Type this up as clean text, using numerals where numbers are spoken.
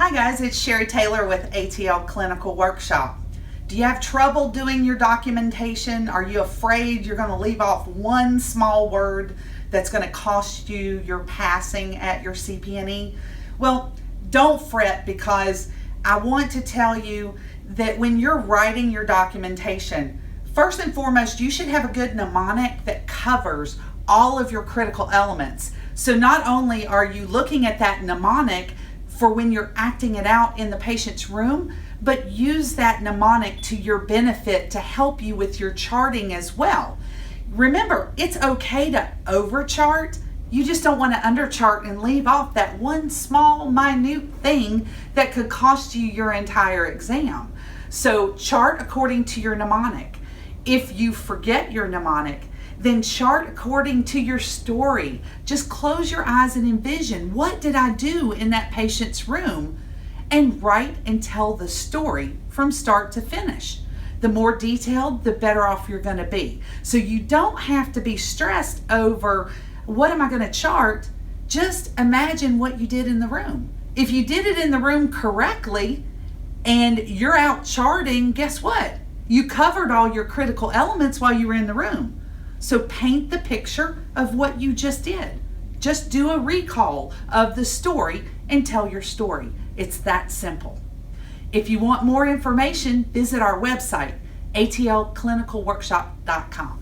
Hi guys, it's Sherry Taylor with ATL Clinical Workshop. Do you have trouble doing your documentation? Are you afraid you're going to leave off one small word that's going to cost you your passing at your CPNE? Well, don't fret, because I want to tell you that when you're writing your documentation, first and foremost, you should have a good mnemonic that covers all of your critical elements. So not only are you looking at that mnemonic for when you're acting it out in the patient's room, but use that mnemonic to your benefit to help you with your charting as well. Remember, it's okay to overchart. You just don't want to underchart and leave off that one small, minute thing that could cost you your entire exam. So chart according to your mnemonic. If you forget your mnemonic, then chart according to your story. Just close your eyes and envision, what did I do in that patient's room? And write and tell the story from start to finish. The more detailed, the better off you're going to be. So you don't have to be stressed over, what am I going to chart? Just imagine what you did in the room. If you did it in the room correctly and you're out charting, guess what? You covered all your critical elements while you were in the room. So paint the picture of what you just did. Just do a recall of the story and tell your story. It's that simple. If you want more information, visit our website, atlclinicalworkshop.com.